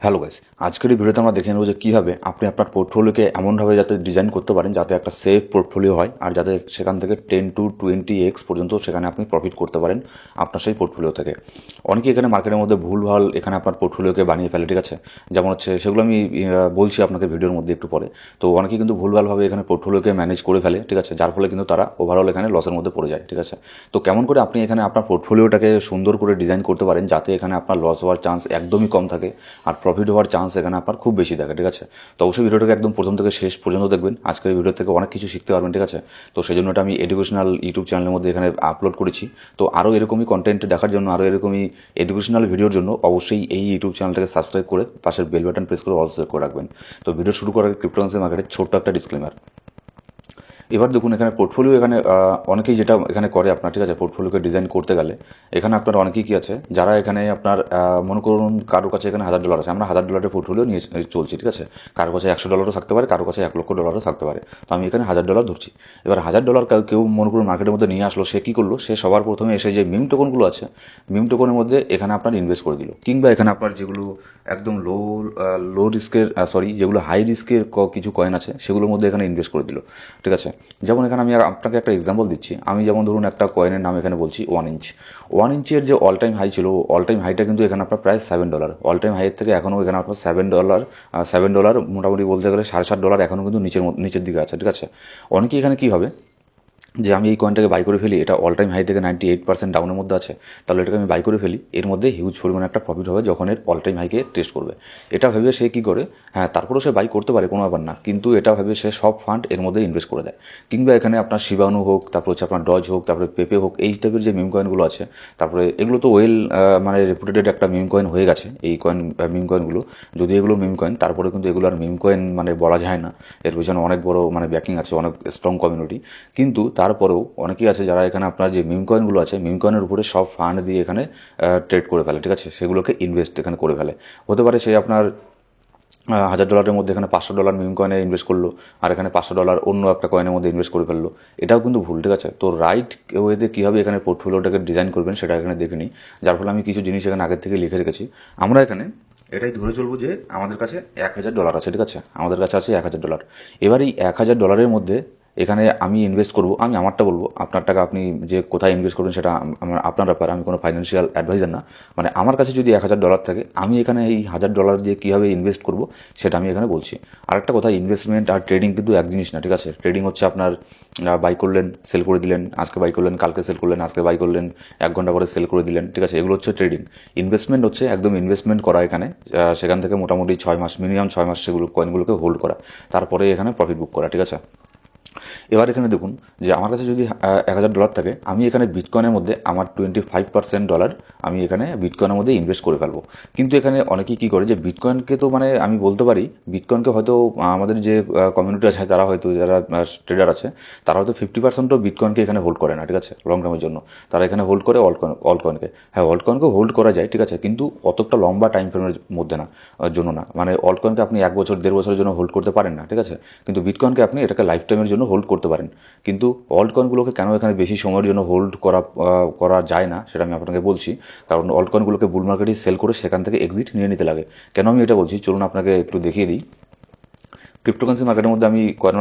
Hello guys, আজকের এই ভিডিওতে আমরা দেখে নেব যে কীভাবে আপনি আপনার পোর্টফোলিওকে এমনভাবে যাতে ডিজাইন করতে পারেন যাতে একটা সেফ পোর্টফোলিও হয় আর যাতে সেখান থেকে 10 to 20x পর্যন্ত সেখানে আপনি প্রফিট করতে পারেন আপনার সেই পোর্টফোলিও থেকে। অনেকেই এখানে মার্কেটের মধ্যে ভুলভাল এখানে আপনার পোর্টফোলিওকে বানিয়ে ফেলে, ঠিক আছে। যেমন হচ্ছে সেগুলো আমি বলছি আপনাকে ভিডিওর মধ্যে একটু পরে। তো অনেকেই কিন্তু ভুলভালভাবে এখানে পোর্টফোলিওকে ম্যানেজ করে ফেলে, ঠিক আছে, যার ফলে কিন্তু তারা ওভারঅল এখানে লসের মধ্যে পড়ে যায়, ঠিক আছে। তো কেমন করে আপনি এখানে আপনার পোর্টফোলিওটাকে সুন্দর করে ডিজাইন করতে পারেন যাতে এখানে আপনার লস হওয়ার চান্স একদমই কম থাকে আর প্রফিট হওয়ার চান্স এখানে আপনার খুব বেশি থাকে, ঠিক আছে। তো অবশ্যই ভিডিওটাকে একদম প্রথম থেকে শেষ পর্যন্ত দেখবেন, আজকের এই ভিডিও থেকে অনেক কিছু শিখতে পারবেন, ঠিক আছে। তো সেই জন্য এটা আমি এডুকেশনাল ইউটিউব চ্যানেলের মধ্যে এখানে আপলোড করেছি। তো আরও এরকমই কন্টেন্ট দেখার জন্য, আরও এরকমই এডুকেশনাল ভিডিওর জন্য অবশ্যই এই ইউটিউব চ্যানেলটাকে সাবস্ক্রাইব করে পাশের বেল বাটন প্রেস করে অল সেট করে রাখবেন। তো ভিডিও শুরু করার আগে ক্রিপ্টোকারেন্সি মার্কেটের ছোট্ট একটা ডিসক্লেমার। এবার দেখুন এখানে পোর্টফোলিও এখানে অনেকেই যেটা এখানে করে আপনার, ঠিক আছে, পোর্টফোলিওকে ডিজাইন করতে গেলে এখানে আপনার অনেকেই কী আছে যারা এখানে আপনার মনে করুন কারোর কাছে এখানে $1000 আছে, আমরা $1000 পোর্টফোলিও নিয়ে চলছি, ঠিক আছে। কারোর কাছে $100 থাকতে পারে, কারোর কাছে $1,00,000 থাকতে পারে। তো আমি এখানে $1000 ধরছি। এবার $1000 কেউ মনে করুন মার্কেটের মধ্যে নিয়ে আসলো, সে কী করলো, সে সবার প্রথমে এসে যে মিম টোকনগুলো আছে মিম টোকনের মধ্যে এখানে আপনার ইনভেস্ট করে দিল, কিংবা এখানে আপনার যেগুলো একদম লো রিস্কের যেগুলো হাই রিস্কের কিছু কয়েন আছে সেগুলোর মধ্যে এখানে ইনভেস্ট করে দিল, ঠিক আছে। যেমন এখানে আমি আপনাকে একটা এক্সাম্পল দিচ্ছি। আমি যেমন ধরুন একটা কয়েনের নাম এখানে বলছি 1 ইঞ্চের যে অল টাইম হাই ছিল, অল টাইম হাইটা কিন্তু এখানে আপনার প্রায় $7। অল টাইম হাইয়ের থেকে এখনও এখানে আপনার $7 মোটামুটি বলতে গেলে $7.5 এখনও কিন্তু নিচের দিকে আছে, ঠিক আছে। অনেকেই এখানে কী হবে যে আমি এই কয়েনটাকে বাই করে ফেলি, এটা অল টাইম হাই থেকে 98% ডাউনের মধ্যে আছে, তাহলে এটাকে আমি বাই করে ফেলি, এর মধ্যে হিউজ পরিমাণে একটা প্রফিট হবে যখন এর অল টাইম হাইকে টেস্ট করবে। এটা ভেবে সে কী করে, হ্যাঁ তারপরেও সে বাই করতে পারে, কোনো ব্যাপার না, কিন্তু এটা ভেবে সে সব ফান্ড এর মধ্যে ইনভেস্ট করে দেয়। কিংবা এখানে আপনার শিবানু হোক, তারপর হচ্ছে আপনার ডজ হোক, তারপরে পেপে হোক, এই টাইপের যে মিম কয়েনগুলো আছে, তারপরে এগুলো তো মানে রেপুটেড একটা মিম কয়েন হয়ে গেছে এই মিম কয়েনগুলো। যদি এগুলো মিম কয়েন, তারপরে কিন্তু এগুলো আর মিম কয়েন মানে বলা যায় না, এর পিছনে অনেক বড় মানে ব্যাকিং আছে, অনেক স্ট্রং কমিউনিটি। কিন্তু তারপরেও অনেকেই আছে যারা এখানে আপনার যে মিম কয়েনগুলো আছে মিম কয়েনের উপরে সব ফান্ড দিয়ে এখানে ট্রেড করে ফেলে, ঠিক আছে, সেগুলোকে ইনভেস্ট এখানে করে ফেলে। হতে পারে সে আপনার $1000 মধ্যে এখানে $500 মিম কয়েনে ইনভেস্ট করলো, আর এখানে $500 অন্য একটা কয়েনের মধ্যে ইনভেস্ট করে ফেললো। এটাও কিন্তু ভুল, ঠিক আছে। তো রাইট ওয়েতে কীভাবে এখানে পোর্টফোলিওটাকে ডিজাইন করবেন সেটা এখানে দেখে নিই। যার ফলে আমি কিছু জিনিস এখানে আগের থেকে লিখে রেখেছি। আমরা এখানে এটাই ধরে চলবো যে আমাদের কাছে $1000 আছে, ঠিক আছে, আমাদের কাছে আছে $1000। এবার এই $1000 মধ্যে এখানে আমি ইনভেস্ট করব, আমি আমারটা বলবো, আপনার টাকা আপনি যে কোথায় ইনভেস্ট করবেন সেটা আপনার ব্যাপার, আমি কোনো ফাইন্যান্সিয়াল অ্যাডভাইজার না। মানে আমার কাছে যদি $1000 থাকে, আমি এখানে এই $1000 দিয়ে কীভাবে ইনভেস্ট করব সেটা আমি এখানে বলছি। আর একটা কথা, ইনভেস্টমেন্ট আর ট্রেডিং কিন্তু এক জিনিস না, ঠিক আছে। ট্রেডিং হচ্ছে আপনার বাই করলেন, সেল করে দিলেন, আজকে বাই করলেন, কালকে সেল করলেন, আজকে বাই করলেন, 1 ঘন্টা পরে সেল করে দিলেন, ঠিক আছে, এগুলো হচ্ছে ট্রেডিং। ইনভেস্টমেন্ট হচ্ছে একদম ইনভেস্টমেন্ট করা এখানে, সেখান থেকে মোটামুটি 6 মাস, মিনিমাম 6 মাস সেগুলো কয়েনগুলোকে হোল্ড করা, তারপরে এখানে প্রফিট বুক করা, ঠিক আছে। এবার এখানে দেখুন যে আমার কাছে যদি $1000 থাকে, আমি এখানে বিটকয়েনের মধ্যে আমার 25% আমি এখানে বিটকয়েনের মধ্যে ইনভেস্ট করে ফেলবো। কিন্তু এখানে অনেকেই কী করে যে বিটকয়েনকে, তো মানে আমি বলতে পারি বিটকয়েনকে হয়তো আমাদের যে কমিউনিটি আছে তারা হয়তো, যারা ট্রেডার আছে তারা হয়তো 50%ও বিটকয়েনকে এখানে হোল্ড করে না, ঠিক আছে, লং টার্মের জন্য। তারা এখানে হোল্ড করে অল্টকয়েনকে। হ্যাঁ, অল্টকয়েনকে হোল্ড করা যায়, ঠিক আছে, কিন্তু অতটা লম্বা টাইম ফ্রেমের মধ্যে না, জন্য না। মানে অল্টকয়েনকে আপনি 1 বছর 1.5 বছরের জন্য হোল্ড করতে পারেন না, ঠিক আছে। কিন্তু বিটকয়েনকে আপনি এটাকে লাইফ টাইমের জন্য হোল্ড করতে পারেন। কিন্তু অল্ট কয়েনগুলোকে কেন এখানে বেশি সময়ের জন্য হোল্ড করা যায় না সেটা আমি আপনাকে বলছি। কারণ অল্ট কয়েনগুলোকে বুল মার্কেটে সেল করে সেখান থেকে এক্সিট নিয়ে নিতে লাগে। কেন আমি এটা বলছি চলুন আপনাকে একটু দেখিয়ে দিই। ক্রিপ্টোকারেন্সি মার্কেটের মধ্যে আমি কয়েন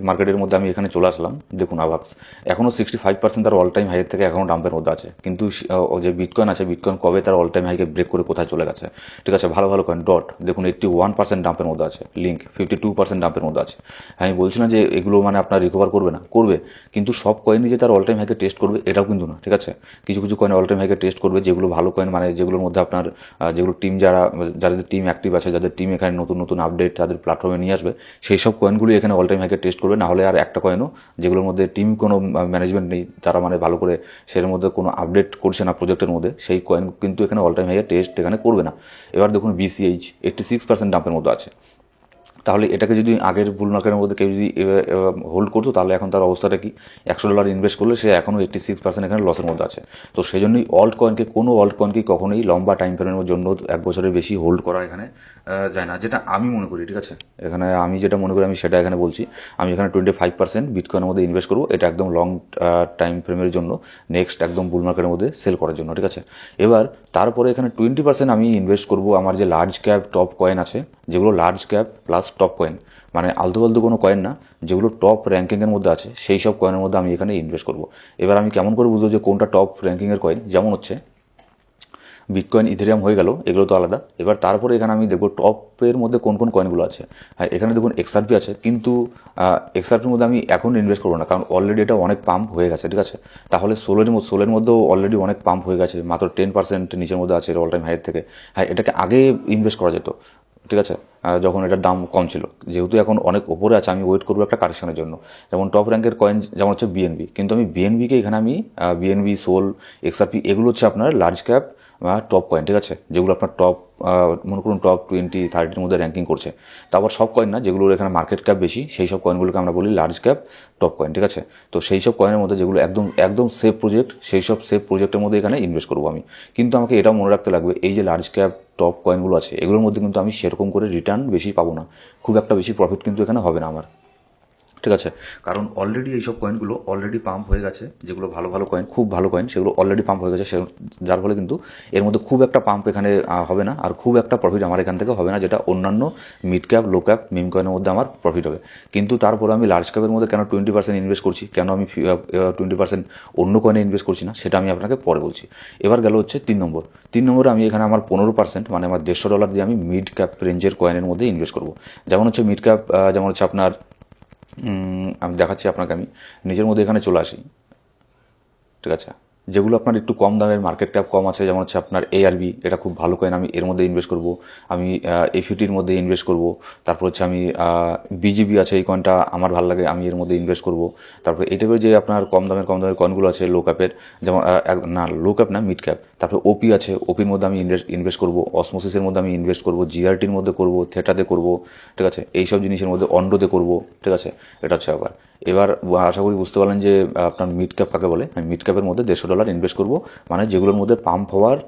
মার্কেটের মধ্যে আমি এখানে চলে আসলাম। দেখুন আভাক্স এখনও 65% তার অল টাইম হাইয়ের থেকে এখনও ডাম্পের মধ্যে আছে। কিন্তু যে বিটকয়েন আছে, বিটকয়েন কবে তার অল টাইম হাইকে ব্রেক করে কোথায় চলে গেছে, ঠিক আছে। ভালো ভালো কয়েন ডট দেখুন 81% ডাম্পের মধ্যে আছে, লিঙ্ক 52% ডাম্পের মধ্যে আছে। আমি বলছি না যে এগুলো মানে আপনার রিকভার করবে না, করবে, কিন্তু সব কয়েনই যে তার অল টাইম হাইকে টেস্ট করবে এটাও কিন্তু না, ঠিক আছে। কিছু কিছু কয়েন অল টাইম হাইকে টেস্ট করবে, যেগুলো ভালো কয়েন, মানে যেগুলোর মধ্যে আপনার যেগুলো টিম যাদের টিম অ্যাক্টিভ আছে, যাদের টিম এখানে নতুন নতুন আপডেট তাদের প্ল্যাটফর্মে নিয়ে আসবে, সেই সব কয়েনগুলি এখানে অল টাইম হাইকে টেস্ট করবে। না হলে আর একটা কয়েনও যেগুলোর মধ্যে টিম কোনো ম্যানেজমেন্ট নেই, তারা মানে ভালো করে সেটার মধ্যে কোনো আপডেট করছে না প্রজেক্টের মধ্যে, সেই কয়েন কিন্তু এখানে অল টাইম হাইকে টেস্ট এখানে করবে না। এবার দেখুন BCH 86% ডাম্পের মধ্যে আছে। তাহলে এটাকে যদি আগের বুল মার্কেটের মধ্যে কেউ যদি হোল্ড করতো তাহলে এখন তার অবস্থাটা কি, $100 ইনভেস্ট করলে সে এখনও 86% এখানে লসের মধ্যে আছে। তো সেই জন্যই কোনো অল্ট কয়েনকে কখনোই লম্বা টাইম ফ্রেমের জন্য 1 বছরের বেশি হোল্ড করা এখানে যায় না, যেটা আমি মনে করি। ঠিক আছে, এখানে আমি যেটা মনে করি আমি সেটা এখানে বলছি। আমি এখানে 25% বিটকয়েনের মধ্যে ইনভেস্ট করবো, এটা একদম লং টাইম ফ্রেমের জন্য, নেক্সট একদম বুল মার্কেটের মধ্যে সেল করার জন্য। ঠিক আছে, এবার তারপরে এখানে 20% আমি ইনভেস্ট করবো আমার যে লার্জ ক্যাপ টপ কয়েন আছে, যেগুলো large cap plus top coin, মানে আলতু ফালতু কোনো কয়েন না, যেগুলো টপ র্যাঙ্কিংয়ের মধ্যে আছে সেই সব কয়েনের মধ্যে আমি এখানে ইনভেস্ট করবো। এবার আমি কেমন করে বুঝবো যে কোনটা টপ র্যাঙ্কিংয়ের কয়েন? যেমন হচ্ছে বিটকয়েন, ইথেরিয়াম হয়ে গেল, এগুলো তো আলাদা। এবার তারপরে এখানে আমি দেখবো টপের মধ্যে কোন কোন কয়েনগুলো আছে। হ্যাঁ, এখানে দেখুন এক্সআরপি আছে, কিন্তু এক্সআরপির মধ্যে আমি এখন ইনভেস্ট করবো না, কারণ অলরেডি এটা অনেক পাম্প হয়ে গেছে। ঠিক আছে, তাহলে সোলের মধ্যেও অলরেডি অনেক পাম্প হয়ে গেছে, মাত্র 10% নিচের মধ্যে আছে অল টাইম হাইয়ের থেকে। হ্যাঁ, এটাকে আগে ইনভেস্ট করা যেত। ঠিক আছে, যখন এটার দাম কম ছিল, যেহেতু এখন অনেক ওপরে আছে আমি ওয়েট করবো একটা কারেকশনের জন্য। যেমন টপ র্যাঙ্কের কয়েন যেমন হচ্ছে বিএনবি, কিন্তু আমি বিএনবিকে এখানে আমি বিএনবি, সোল, এক্সআরপি এগুলো হচ্ছে আপনার লার্জ ক্যাপ টপ কয়েন। ঠিক আছে, যেগুলো আপনার টপ মনে করুন টপ 20-30-র মধ্যে র্যাঙ্কিং করছে। তারপর সব কয়েন না, যেগুলোর এখানে মার্কেট ক্যাপ বেশি সেই সব কয়েনগুলোকে আমরা বলি লার্জ ক্যাপ টপ কয়েন। ঠিক আছে, তো সেই সব কয়েনের মধ্যে যেগুলো একদম একদম সেফ প্রজেক্ট, সেই সব সেফ প্রজেক্টের মধ্যে এখানে ইনভেস্ট করবো আমি। কিন্তু আমাকে এটাও মনে রাখতে লাগবে, এই যে লার্জ ক্যাপ টপ কয়েনগুলো আছে এগুলোর মধ্যে কিন্তু আমি সেরকম করে রিটার্ন বেশি পাবো না, খুব একটা বেশি প্রফিট কিন্তু এখানে হবে না আমার। ঠিক আছে, কারণ অলরেডি এইসব কয়েনগুলো অলরেডি পাম্প হয়ে গেছে, যেগুলো ভালো ভালো কয়েন, খুব ভালো কয়েন, সেগুলো অলরেডি পাম্প হয়ে গেছে, যার ফলে কিন্তু এর মধ্যে খুব একটা পাম্প এখানে হবে না, আর খুব একটা প্রফিট আমার এখান থেকে হবে না, যেটা অন্যান্য মিড ক্যাপ, লো ক্যাপ, মিম কয়েনের মধ্যে আমার প্রফিট হবে। কিন্তু তারপরে আমি লার্জ ক্যাপের মধ্যে কেন 20% ইনভেস্ট করছি, কেন আমি 20% অন্য কয়েনে ইনভেস্ট করছি না, সেটা আমি আপনাকে পরে বলছি। এবার গেল হচ্ছে 3 নম্বরে আমি এখানে আমার 15%, মানে আমার $150 দিয়ে আমি মিড ক্যাপ রেঞ্জের কয়েনের মধ্যে ইনভেস্ট করবো। যেমন হচ্ছে মিড ক্যাপ, যেমন হচ্ছে আপনার আমি দেখাচ্ছি আপনাকে, আমি নিজের মধ্যে এখানে চলে আসি। ঠিক আছে, যেগুলো আপনার একটু কম দামের, মার্কেট ক্যাপ কম আছে, যেমন হচ্ছে আপনার এআরবি, এটা খুব ভালো কয়েন, আমি এর মধ্যে ইনভেস্ট করব। আমি এফইটির মধ্যে ইনভেস্ট করব। তারপর হচ্ছে আমি বিজিবি আছে, এই কয়েনটা আমার ভালো লাগে, আমি এর মধ্যে ইনভেস্ট করব। তারপরে এই টাইপের যে আপনার কম দামের কয়েনগুলো আছে লো ক্যাপের, যেমন না লো ক্যাপ না, মিড ক্যাপ। তারপরে ওপি আছে, ওপির মধ্যে আমি ইনভেস্ট করব। অসমোসিসের মধ্যে আমি ইনভেস্ট করব, জিআরটির মধ্যে করব, থেটাতে করব। ঠিক আছে, এইসব জিনিসের মধ্যে অন্ডোতে করব। ঠিক আছে, এটা হচ্ছে এবার আশা করি বুঝতে পারলেন যে আপনার মিড ক্যাপ কাকে বলে। আমি মিড ক্যাপের মধ্যে $150 ইনভেস্ট করব, মানে যেগুলোর মধ্যে পাম্প হওয়ার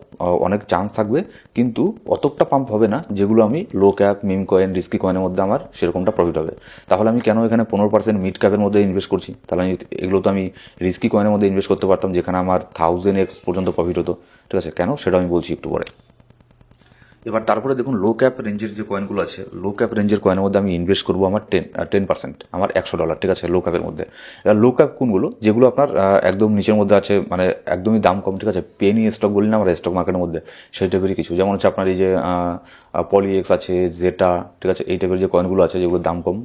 অনেক চান্স থাকবে, কিন্তু অতটা পাম্প হবে না যেগুলো আমি low cap, meme coin, risky কয়েনের মধ্যে আমার সেরকমটা প্রফিট হবে। তাহলে আমি কেন এখানে 15% মিড ক্যাপের মধ্যে ইনভেস্ট করছি? তাহলে এগুলো তো আমি রিস্কি কয়েনের মধ্যে ইনভেস্ট করতে পারতাম, যেখানে আমার 1000x পর্যন্ত প্রফিট হতো। ঠিক আছে, কেন সেটা আমি বলছি একটু পরে। এবার তারপরে দেখুন লো ক্যাপ রেঞ্জের যে কয়েনগুলো আছে, লো ক্যাপ রেঞ্জের কয়েনের মধ্যে আমি ইনভেস্ট করবো আমার 10%, আমার $100। ঠিক আছে, লো ক্যাপের মধ্যে। এবার লো ক্যাপ কোনগুলো? যেগুলো আপনার একদম নিচের মধ্যে আছে, মানে একদমই দাম কম। ঠিক আছে, পেনি স্টক বলি না আমরা স্টক মার্কেটের মধ্যে, সেই টাইপেরই কিছু। যেমন হচ্ছে আপনার এই যে পলিএক্স আছে, জেটা। ঠিক আছে, এই টাইপের যে কয়েনগুলো আছে যেগুলো দাম কম,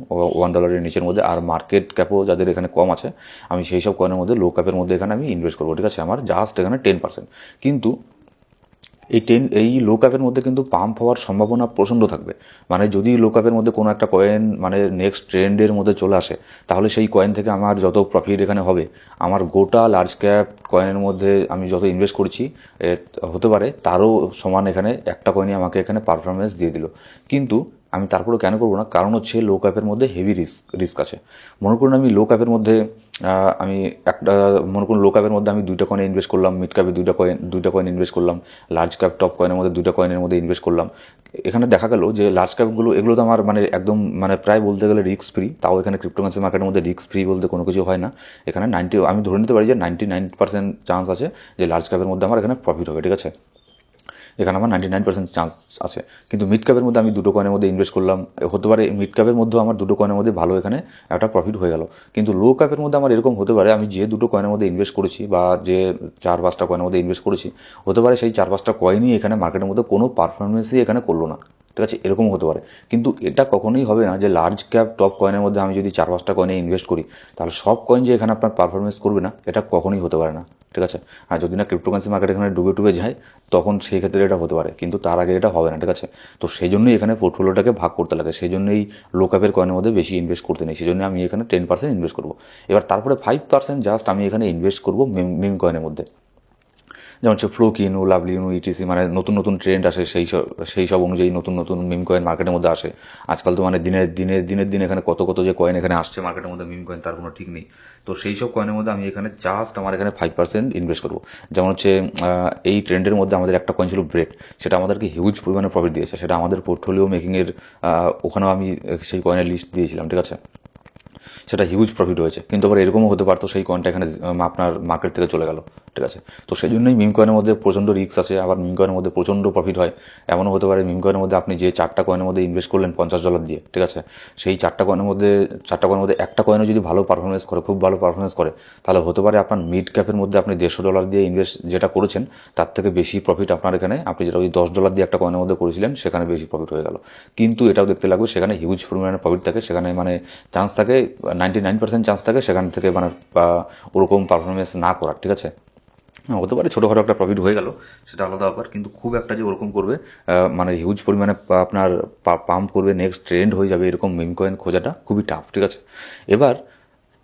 $1 নিচের মধ্যে, আর মার্কেট ক্যাপও যাদের এখানে কম আছে, আমি সেই সব কয়েনের মধ্যে লো ক্যাপের মধ্যে এখানে আমি ইনভেস্ট করবো। ঠিক আছে, আমার জাস্ট এখানে 10%। কিন্তু এই লো ক্যাপের মধ্যে কিন্তু পাম্প হওয়ার সম্ভাবনা প্রচণ্ড থাকবে। মানে যদি লো ক্যাপের মধ্যে কোনো একটা কয়েন মানে নেক্সট ট্রেন্ডের মধ্যে চলে আসে, তাহলে সেই কয়েন থেকে আমার যত প্রফিট এখানে হবে, আমার গোটা লার্জ ক্যাপ কয়েনের মধ্যে আমি যত ইনভেস্ট করছি হতে পারে তারও সমান এখানে একটা কয়েনই আমাকে এখানে পারফরমেন্স দিয়ে দিল। কিন্তু আমি তারপরেও কেন করবো না? কারণ হচ্ছে লো ক্যাপের মধ্যে হেভি রিস্ক আছে। মনে করুন আমি লো ক্যাপের মধ্যে আমি মনে করুন লো ক্যাপের মধ্যে আমি 2টা কয়েনে ইনভেস্ট করলাম, মিড ক্যাপে 2টা কয়েন ইনভেস্ট করলাম, লার্জ ক্যাপ টপ কয়েনের মধ্যে 2টা কয়েনের মধ্যে ইনভেস্ট করলাম। এখানে দেখা গেল যে লার্জ ক্যাপগুলো এগুলো তো আমার মানে একদম মানে প্রায় বলতে গেলে রিস্ক ফ্রি। তাও এখানে ক্রিপ্টোকারেন্সি মার্কেটের মধ্যে রিস্ক ফ্রি বলতে কোনো কিছু হয় না। এখানে আমি ধরে নিতে পারি যে 99% চান্স আছে যে লার্জ ক্যাপের মধ্যে আমার এখানে প্রফিট হবে। ঠিক আছে, এখানে আমার 99% চান্স আছে। কিন্তু মিড ক্যাপের মধ্যে আমি 2টো কয়েনের মধ্যে ইনভেস্ট করলাম, হতে পারে মিড ক্যাপের মধ্যেও আমার 2টো কয়েনের মধ্যে ভালো এখানে একটা প্রফিট হয়ে গেল। কিন্তু লো ক্যাপের মধ্যে আমার এরকম হতে পারে, আমি যে 2টো কয়েনের মধ্যে ইনভেস্ট করেছি বা যে 4-5টা কয়েনের মধ্যে ইনভেস্ট করেছি, হতে পারে সেই 4-5টা কয়েনই এখানে মার্কেটের মধ্যে কোনো পারফরমেন্সই এখানে করলো না। ঠিক আছে, এরকমও হতে পারে। কিন্তু এটা কখনোই হবে না যে লার্জ ক্যাপ টপ কয়েনের মধ্যে আমি যদি 4-5টা কয়েনে ইনভেস্ট করি, তাহলে সব কয়েন যে এখানে আপনার পারফরমেন্স করবে না, এটা কখনোই হতে পারে না। ঠিক আছে, আর যদি না ক্রিপ্টোকারেন্সি মার্কেট এখানে ডুবে যায়, তখন সেই ক্ষেত্রে এটা হতে পারে, কিন্তু তার আগে এটা হবে না। ঠিক আছে, তো সেই জন্যই এখানে পোর্টফোলিওটাকে ভাগ করতে লাগে, সেই জন্যই লো ক্যাপের কয়েনের মধ্যে বেশি ইনভেস্ট করতে নেই, সেই জন্য আমি এখানে 10% ইনভেস্ট করবো। এবার তারপরে 5% জাস্ট আমি এখানে ইনভেস্ট করবো মিম কয়েনের মধ্যে। যেমন হচ্ছে ফ্লোকিনু, লাভলিনু, ইটিসি, মানে নতুন নতুন ট্রেন্ড আসে, সেই সব অনুযায়ী নতুন নতুন মিম কয়েন মার্কেটের মধ্যে আসে। আজকাল তো মানে দিনের দিন এখানে কত কত যে কয়েন এখানে আসছে মার্কেটের মধ্যে, মিম কয়েন, তার কোনো ঠিক নেই। তো সেই সব কয়েনের মধ্যে আমি এখানে জাস্ট আমার এখানে 5% ইনভেস্ট করবো। যেমন হচ্ছে এই ট্রেন্ডের মধ্যে আমাদের একটা কয়েন ছিল ব্রেড, সেটা আমাদেরকে হিউজ পরিমাণে প্রফিট দিয়েছে, সেটা আমাদের পোর্টফোলিও মেকিংয়ের ওখানেও আমি সেই কয়েনের লিস্ট দিয়েছিলাম, ঠিক আছে। সেটা হিউজ প্রফিট হয়েছে, কিন্তু আবার এরকমও হতে পারতো সেই কয়েনটা এখানে আপনার মার্কেট থেকে চলে গেল, ঠিক আছে। তো সেই জন্যই মিম কয়েনের মধ্যে প্রচণ্ড রিস্ক আছে, আবার মিম কয়েনের মধ্যে প্রচণ্ড প্রফিট হয়। এমনও হতে পারে মিম কয়েনের মধ্যে আপনি যে 4টা কয়েনের মধ্যে ইনভেস্ট করলেন $50 দিয়ে, ঠিক আছে, সেই 4টা কয়েনের মধ্যে একটা কয়েনও যদি ভালো পারফরমেন্স করে, খুব ভালো পারফরমেন্স করে, তাহলে হতে পারে আপনার মিড ক্যাপের মধ্যে আপনি $150 দিয়ে ইনভেস্ট যেটা করেছেন তার থেকে বেশি প্রফিট আপনার এখানে, আপনি যেটা ওই $10 দিয়ে একটা কয়েনের মধ্যে করেছিলেন সেখানে বেশি প্রফিট হয়ে গেল। কিন্তু এটাও দেখতে লাগবে সেখানে হিউজ পরিমাণে প্রফিট থাকে, সেখানে মানে চান্স থাকে 99% চান্স থাকে সেখান থেকে মানে ওরকম পারফরমেন্স না করার, ঠিক আছে। হতে পারে ছোটোখাটো একটা প্রফিট হয়ে গেল, সেটা আলাদা ব্যাপার, কিন্তু খুব একটা যে ওরকম করবে মানে হিউজ পরিমাণে আপনার পাম্প করবে, নেক্সট ট্রেন্ড হয়ে যাবে, এরকম মিম কয়েন খোঁজাটা খুবই টাফ, ঠিক আছে। এবার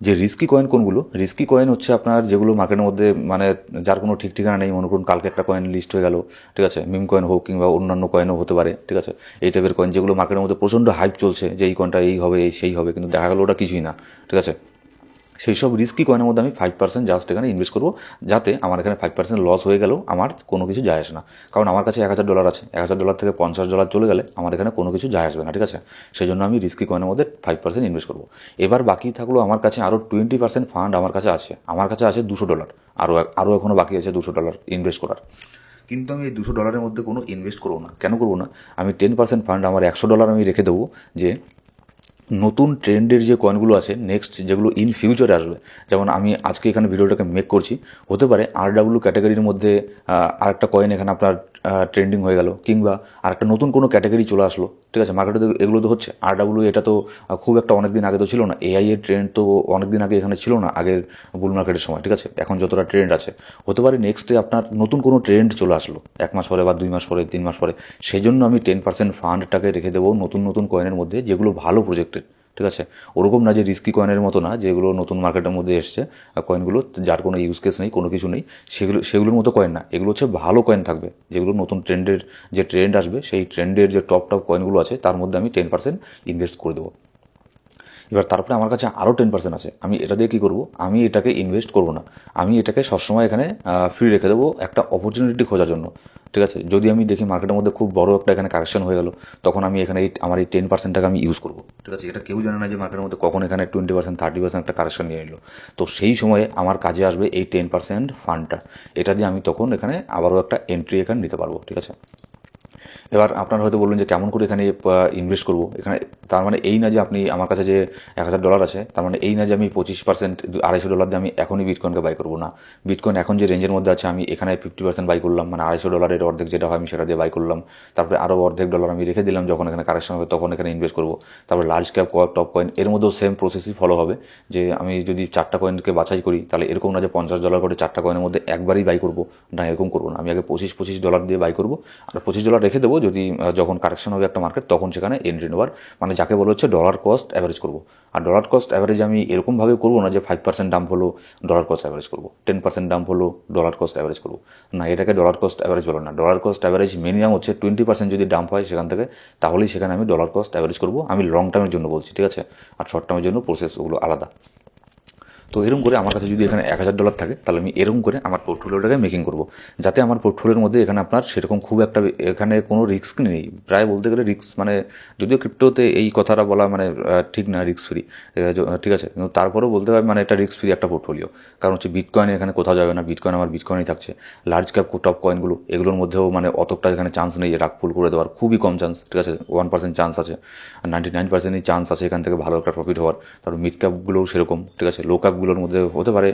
যে রিস্কি কয়েন কোনগুলো, রিস্কি কয়েন হচ্ছে আপনার যেগুলো মার্কেটের মধ্যে মানে যার কোনো ঠিক ঠিকানা নেই, মনে করুন কালকে একটা কয়েন লিস্ট হয়ে গেল, ঠিক আছে, মিম কয়েন হোক কিংবা অন্যান্য কয়েনও হতে পারে, ঠিক আছে। এই টাইপের কয়েন যেগুলো মার্কেটের মধ্যে প্রচণ্ড হাইপ চলছে যে এই কয়েনটা এই হবে, এই সেই হবে, কিন্তু দেখা গেলো ওটা কিছুই না, ঠিক আছে। সেই সব রিস্কি কয়েনের মধ্যে আমি 5% জাস্ট এখানে ইনভেস্ট করবো, যাতে আমার এখানে 5% লস হয়ে গেলেও আমার কোনো কিছু যায় আসে না। কারণ আমার কাছে $1000 আছে, $1000 থেকে $50 চলে গেলে আমার এখানে কোনো কিছু যায় আসবে না, ঠিক আছে। সেই জন্য আমি রিস্কি কয়েনের মধ্যে 5% ইনভেস্ট করবো। এবার বাকি থাকলো আমার কাছে আরও 20% ফান্ড আমার কাছে আছে $200, আরও এখনও বাকি আছে $200 ইনভেস্ট করার। কিন্তু আমি এই $200 মধ্যে কোনো ইনভেস্ট করবো না। কেন করবো না? আমি 10% ফান্ড, আমার $100 আমি রেখে দেবো, যে নতুন ট্রেন্ডের যে কয়েনগুলো আছে নেক্সট যেগুলো ইন ফিউচারে আসবে। যেমন আমি আজকে এখানে ভিডিওটাকে মেক করছি, হতে পারে RW ক্যাটাগরির মধ্যে আরেকটা কয়েন এখানে আপনার ট্রেন্ডিং হয়ে গেল, কিংবা আরেকটা নতুন কোনো ক্যাটাগরি চলে আসলো, ঠিক আছে। মার্কেটে তো এগুলো তো হচ্ছে। RW এটা তো খুব একটা অনেক দিন আগে তো ছিল না, AI এর ট্রেন্ড তো অনেক দিন আগে এখানে ছিল না, আগের বুল মার্কেটের সময়, ঠিক আছে। এখন যতটা ট্রেন্ড আছে, হতে পারে নেক্সটে আপনার নতুন কোনো ট্রেন্ড চলে আসলো 1 মাস পরে বা 2 মাস পরে, 3 মাস পরে। সেই জন্য আমি 10% ফান্ডটাকে রেখে দেবো নতুন নতুন কয়েনের মধ্যে যেগুলো ভালো প্রজেক্টেড, ঠিক আছে। ওরকম না যে রিস্কি কয়েনের মতো না, যেগুলো নতুন মার্কেটের মধ্যে এসছে কয়েনগুলো, যার কোনো ইউজ কেস নেই, কোনো কিছু নেই, সেগুলোর মতো কয়েন না। এগুলো হচ্ছে ভালো কয়েন থাকবে, যেগুলো নতুন ট্রেন্ডের যে ট্রেন্ড আসবে সেই ট্রেন্ডের যে টপ কয়েনগুলো আছে তার মধ্যে আমি 10% ইনভেস্ট করে দেবো। এবার তারপরে আমার কাছে আরও 10% আছে, আমি এটা দিয়ে কী করবো? আমি এটাকে ইনভেস্ট করবো না, আমি এটাকে সবসময় এখানে ফ্রি রেখে দেবো একটা অপরচুনিটি খোঁজার জন্য, ঠিক আছে। যদি আমি দেখি মার্কেটের মধ্যে খুব বড় একটা এখানে কারেকশন হয়ে গেল, তখন আমি এখানে আমার এই 10%টাকে আমি ইউজ করবো, ঠিক আছে। এটা কেউ জানে না যে মার্কেটের মধ্যে কখন এখানে 20% 30% একটা কারেকশন নিয়ে নিল। তো সেই সময়ে আমার কাজে আসবে এই 10% ফান্ডটা, এটা দিয়ে আমি তখন এখানে আবারও একটা এন্ট্রি এখানে নিতে পারবো, ঠিক আছে। এবার আপনারা হয়তো বলবেন যে কেমন করে এখানে ইনভেস্ট করবো এখানে। তার মানে এই না যে আপনি আমার কাছে যে $1000 আছে, তার মানে এই না যে আমি 25% $250 দিয়ে আমি এখনই বিটকয়েনকে বাই করবো না। বিটকয়েন এখন যে রেঞ্জের মধ্যে আছে, আমি এখানে 50% বাই করলাম, মানে $250 অর্ধেক যেটা হয় আমি সেটা দিয়ে বাই করলাম। তারপরে আরও অর্ধেক ডলার আমি রেখে দিলাম, যখন এখানে কারেকশন হবে তখন এখানে ইনভেস্ট করবো। তারপরে লার্জ ক্যাপ টপ কয়েন, এর মধ্যেও সেম প্রসেসই ফলো হবে, যে আমি যদি 4টা কয়েনকে বাছাই করি, তাহলে এরকম না যে $50 করে 4টা কয়েনের মধ্যে একবারই বাই করবো, না এরকম করবো না। আমি আগে $25 দিয়ে বাই করবো, আর $25 রেখে দেবো, যদি যখন কারেকশন হবে একটা মার্কেট তখন সেখানে এন্ট্রি নেওয়ার, মানে যাকে বলা হচ্ছে ডলার কস্ট অ্যাভারেজ করবো। আর ডলার কস্ট অ্যাভারেজ আমি এরকমভাবে করবো না যে 5% ডাম্প হলো ডলার কস্ট অ্যাভারেজ করবো, 10% ডাম্প হলো ডলার কস্ট অ্যাভারেজ করবো, না, এটাকে ডলার কস্ট অ্যাভারেজ বলো না। ডলার কস্ট অ্যাভারেজ মিনিমাম হচ্ছে 20% যদি ডাম্প হয় সেখান থেকে, তাহলেই সেখানে আমি ডলার কস্ট অ্যাভারেজ করবো। আমি লং টার্মের জন্য বলছি, ঠিক আছে, আর শর্ট টার্মের জন্য প্রসেস ওগুলো আলাদা। তো এরকম করে আমার কাছে যদি এখানে $1000 থাকে, তাহলে আমি এরকম করে আমার পোর্টফোলিওটাকে মেকিং করবো, যাতে আমার পোর্টফোলিওর মধ্যে এখানে আপনার সেরকম খুব একটা এখানে কোনো রিস্ক নেই। প্রায় বলতে গেলে রিস্ক, মানে যদিও ক্রিপ্টোতে এই কথাটা বলা মানে ঠিক না, রিস্ক ফ্রি, ঠিক আছে, কিন্তু তারপরেও বলতে হবে মানে এটা রিস্ক ফ্রি একটা পোর্টফোলিও। কারণ হচ্ছে বিটকয়েন এখানে কোথাও যাবে না, বিটকয়েন আমার বিটকয়েনই থাকছে। লার্জ ক্যাপ টপ কয়েনগুলো, এগুলোর মধ্যেও মানে অতটা এখানে চান্স নেই রাগ ফুল করে দেওয়ার, খুবই কম চান্স, ঠিক আছে, 1% চান্স আছে, 99%ই চান্স আছে এখান থেকে ভালো একটা প্রফিট হওয়ার। তারপর মিড ক্যাপগুলোও সেরকম, ঠিক আছে। লো ক্যাপগুলোর মধ্যে হতে পারে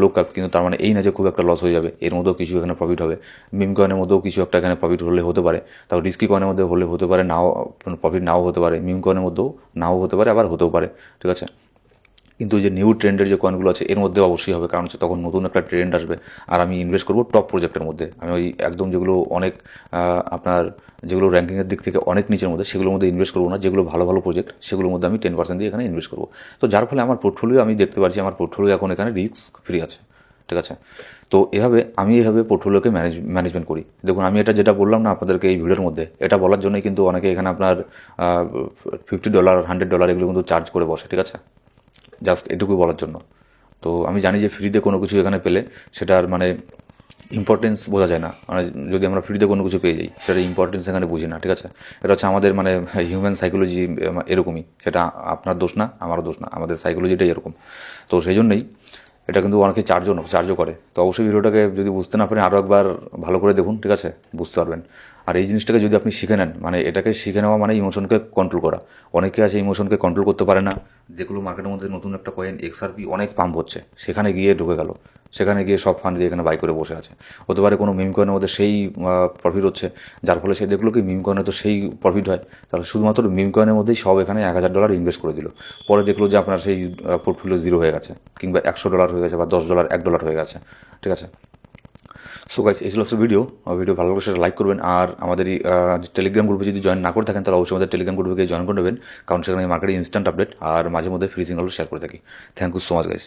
লো ক্যাপ, কিন্তু তার মানে এই না যে খুব একটা লস হয়ে যাবে, এর মধ্যেও কিছু এখানে প্রফিট হবে। মিম কয়েনের মধ্যেও কিছু একটা এখানে প্রফিট হলে হতে পারে, তারপর রিস্কি কয়েনের মধ্যে হলে হতে পারে নাও, প্রফিট নাও হতে পারে, মিম কয়েনের মধ্যেও নাও হতে পারে, আবার হতেও পারে, ঠিক আছে। কিন্তু যে নিউ ট্রেন্ডের যে কয়েনগুলো আছে এর মধ্যে অবশ্যই হবে, কারণ হচ্ছে তখন নতুন একটা ট্রেন্ড আসবে, আর আমি ইনভেস্ট করবো টপ প্রজেক্টের মধ্যে। আমি ওই একদম যেগুলো অনেক আপনার যেগুলো র্যাঙ্কিংয়ের দিক থেকে অনেক নিচের মধ্যে, সেগুলোর মধ্যে ইনভেস্ট করবো না। যেগুলো ভালো ভালো প্রজেক্ট সেগুলোর মধ্যে আমি 10% দিয়ে এখানে ইনভেস্ট করবো। তো যার ফলে আমার পোর্টফোলিও, আমি দেখতে পাচ্ছি আমার পোর্টফোলিও এখন এখানে রিস্ক ফ্রি আছে, ঠিক আছে। তো আমি এইভাবে পোর্টফোলিওকে ম্যানেজমেন্ট করি। দেখুন আমি এটা যেটা বললাম না আপনাদেরকে এই ভিডিওর মধ্যে, এটা বলার জন্যই কিন্তু অনেকে এখানে আপনার $50 $100 এগুলো কিন্তু চার্জ করে বসে, ঠিক আছে, জাস্ট এটুকুই বলার জন্য। তো আমি জানি যে ফ্রিতে কোনো কিছু এখানে পেলে সেটার মানে ইম্পর্টেন্স বোঝা যায় না, মানে যদি আমরা ফ্রিতে কোনো কিছু পেয়ে যাই সেটার ইম্পর্টেন্স এখানে বুঝি না, ঠিক আছে। এটা হচ্ছে আমাদের মানে হিউম্যান সাইকোলজি এরকমই, সেটা আপনার দোষ না, আমারও দোষ না, আমাদের সাইকোলজিটাই এরকম। তো সেই জন্যই এটা কিন্তু অনেকে চার্জও করে। তো অবশ্যই ভিডিওটাকে যদি বুঝতে না পারেন আরও একবার ভালো করে দেখুন, ঠিক আছে, বুঝতে পারবেন। আর এই জিনিসটাকে যদি আপনি শিখে নেন, মানে এটাকে শিখে নেওয়া মানে ইমোশনকে কন্ট্রোল করা। অনেকে আছে ইমোশনকে কন্ট্রোল করতে পারে না, যেগুলো মার্কেটের মধ্যে নতুন একটা কয়েন XRP অনেক পাম্প হচ্ছে, সেখানে গিয়ে ঢুকে গেল, সেখানে গিয়ে সব ফান্ড দিয়ে এখানে বাই করে বসে আছে। হতে পারে কোনো মিম কয়েনের মধ্যে সেই প্রফিট হচ্ছে, যার ফলে সে দেখলো কি মিম কয়েনে তো সেই প্রফিট হয়, তাহলে শুধুমাত্র মিম কয়েনের মধ্যেই সব এখানে $1000 ইনভেস্ট করে দিল। পরে দেখলো যে আপনার সেই পোর্টফোলিও জিরো হয়ে গেছে, কিংবা $100 হয়ে গেছে, বা $10 $1 হয়ে গেছে, ঠিক আছে। সো গাইস, এই ছিল আজকের ভিডিও ভালো লাগলে সেটা লাইক করবেন। আর আমাদের এই টেলিগ্রাম গ্রুপে যদি জয়েন না করে থাকেন তাহলে অবশ্যই আমাদের টেলিগ্রাম গ্রুপে জয়েন করে নেবেন, কারণ সেখানে মার্কেটে ইনস্ট্যান্ট আপডেট আর মাঝে মধ্যে ফ্রি সিগন্যালও শেয়ার করে থাকি। Thank you so much guys.